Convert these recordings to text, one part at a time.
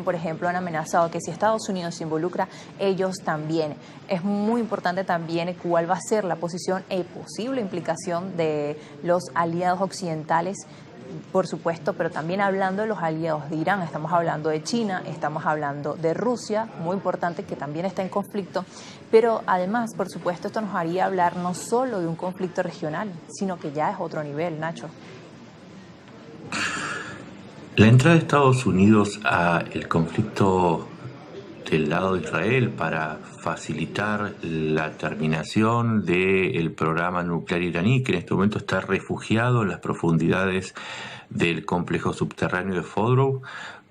por ejemplo, han amenazado que si Estados Unidos se involucra, ellos también. Es muy importante también cuál va a ser la posición e posible implicación de los aliados occidentales, por supuesto, pero también hablando de los aliados de Irán. Estamos hablando de China, estamos hablando de Rusia, muy importante, que también está en conflicto, pero además, por supuesto, esto nos haría hablar no solo de un conflicto regional, sino que ya es otro nivel, Nacho. La entrada de Estados Unidos al conflicto del lado de Israel para facilitar la terminación del programa nuclear iraní, que en este momento está refugiado en las profundidades del complejo subterráneo de Fordow,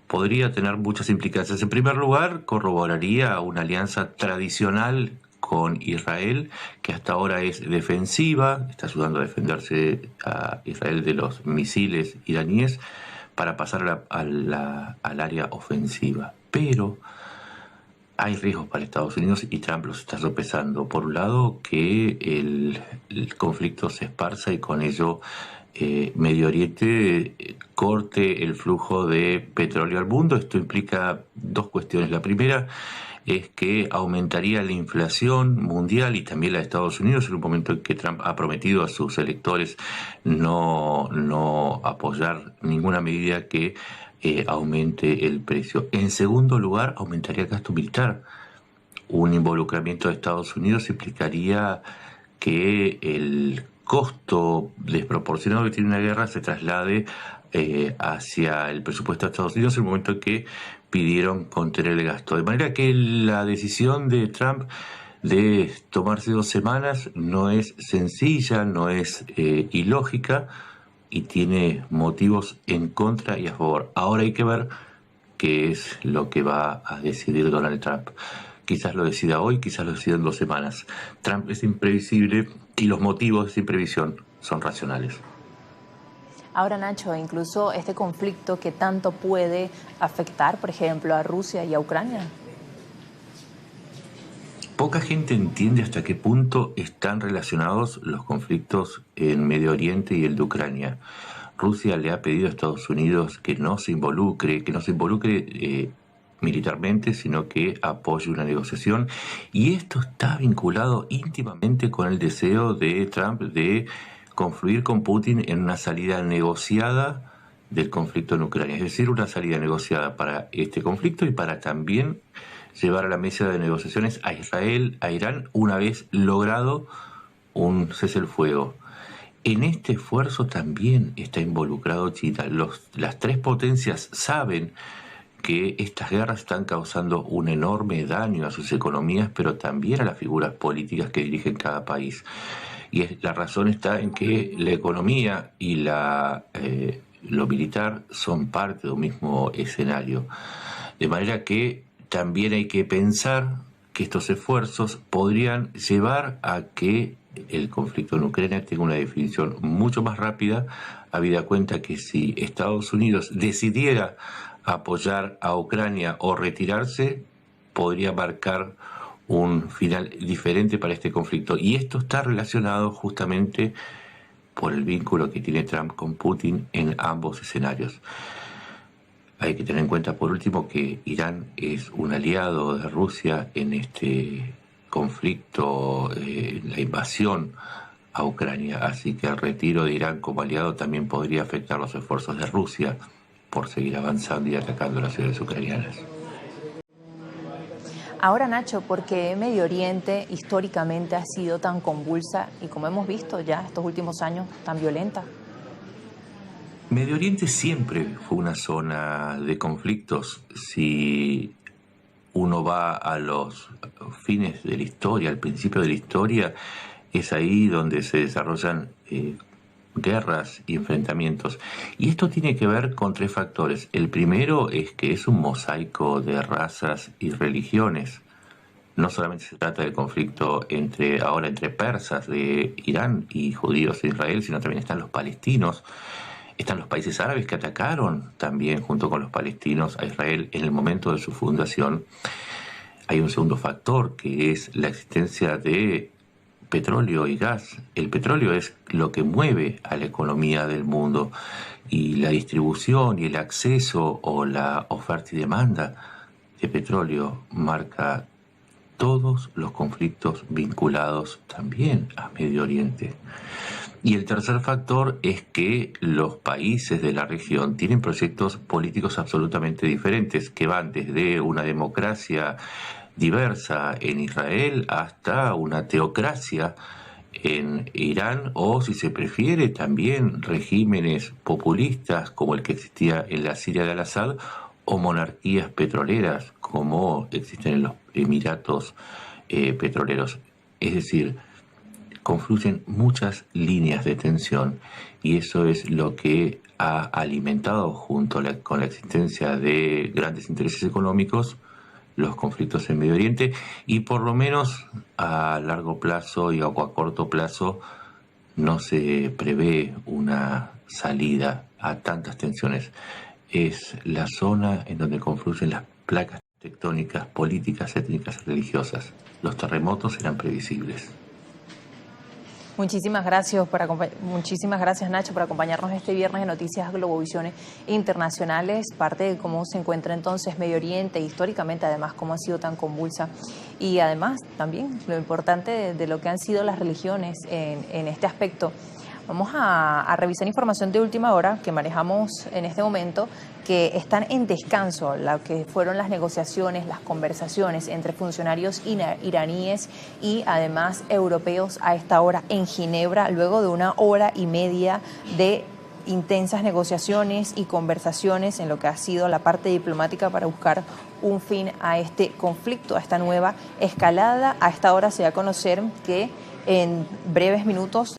podría tener muchas implicancias. En primer lugar, corroboraría una alianza tradicional con Israel, que hasta ahora es defensiva, está ayudando a defenderse a Israel de los misiles iraníes, para pasar al área ofensiva. Pero hay riesgos para Estados Unidos y Trump los está sopesando. Por un lado, que el conflicto se esparza y con ello Medio Oriente corte el flujo de petróleo al mundo. Esto implica dos cuestiones. La primera es que aumentaría la inflación mundial y también la de Estados Unidos en un momento en que Trump ha prometido a sus electores no apoyar ninguna medida que aumente el precio. En segundo lugar, aumentaría el gasto militar. Un involucramiento de Estados Unidos implicaría que el costo desproporcionado que tiene una guerra se traslade hacia el presupuesto de Estados Unidos en el momento en que pidieron contener el gasto. De manera que la decisión de Trump de tomarse 2 semanas no es sencilla, no es ilógica y tiene motivos en contra y a favor. Ahora hay que ver qué es lo que va a decidir Donald Trump. Quizás lo decida hoy, quizás lo decida en 2 semanas. Trump es imprevisible y los motivos de esa imprevisión son racionales. Ahora, Nacho, incluso este conflicto que tanto puede afectar, por ejemplo, a Rusia y a Ucrania. Poca gente entiende hasta qué punto están relacionados los conflictos en Medio Oriente y el de Ucrania. Rusia le ha pedido a Estados Unidos que no se involucre militarmente, sino que apoye una negociación. Y esto está vinculado íntimamente con el deseo de Trump de confluir con Putin en una salida negociada del conflicto en Ucrania. Es decir, una salida negociada para este conflicto y para también llevar a la mesa de negociaciones a Israel, a Irán, una vez logrado un cese el fuego. En este esfuerzo también está involucrado China. Las 3 potencias saben que estas guerras están causando un enorme daño a sus economías, pero también a las figuras políticas que dirigen cada país. Y la razón está en que la economía y lo militar son parte de un mismo escenario. De manera que también hay que pensar que estos esfuerzos podrían llevar a que el conflicto en Ucrania tenga una definición mucho más rápida, habida cuenta que si Estados Unidos decidiera apoyar a Ucrania o retirarse, podría marcar un final diferente para este conflicto. Y esto está relacionado justamente por el vínculo que tiene Trump con Putin en ambos escenarios. Hay que tener en cuenta, por último, que Irán es un aliado de Rusia en este conflicto, la invasión a Ucrania, así que el retiro de Irán como aliado también podría afectar los esfuerzos de Rusia por seguir avanzando y atacando las ciudades ucranianas. Ahora, Nacho, ¿por qué Medio Oriente históricamente ha sido tan convulsa y, como hemos visto ya estos últimos años, tan violenta? Medio Oriente siempre fue una zona de conflictos. Si uno va a los fines de la historia, al principio de la historia, es ahí donde se desarrollan guerras y enfrentamientos. Y esto tiene que ver con 3 factores. El primero es que es un mosaico de razas y religiones. No solamente se trata del conflicto entre persas de Irán y judíos de Israel, sino también están los palestinos. Están los países árabes que atacaron también junto con los palestinos a Israel en el momento de su fundación. Hay un segundo factor que es la existencia de petróleo y gas. El petróleo es lo que mueve a la economía del mundo, y la distribución y el acceso o la oferta y demanda de petróleo marca todos los conflictos vinculados también a Medio Oriente. Y el tercer factor es que los países de la región tienen proyectos políticos absolutamente diferentes, que van desde una democracia diversa en Israel hasta una teocracia en Irán, o si se prefiere también regímenes populistas como el que existía en la Siria de Al-Assad, o monarquías petroleras como existen en los Emiratos petroleros. Es decir, confluyen muchas líneas de tensión, y eso es lo que ha alimentado, junto con la existencia de grandes intereses económicos, los conflictos en Medio Oriente, y por lo menos a largo plazo y a corto plazo no se prevé una salida a tantas tensiones. Es la zona en donde confluyen las placas tectónicas, políticas, étnicas y religiosas. Los terremotos eran previsibles. Muchísimas gracias Nacho por acompañarnos este viernes de Noticias Globovisión Internacionales, parte de cómo se encuentra entonces Medio Oriente, históricamente además cómo ha sido tan convulsa, y además también lo importante de lo que han sido las religiones en este aspecto. Vamos a revisar información de última hora que manejamos en este momento, que están en descanso lo que fueron las negociaciones, las conversaciones entre funcionarios iraníes y además europeos a esta hora en Ginebra, luego de 1 hora y media de intensas negociaciones y conversaciones en lo que ha sido la parte diplomática para buscar un fin a este conflicto, a esta nueva escalada. A esta hora se da a conocer que en breves minutos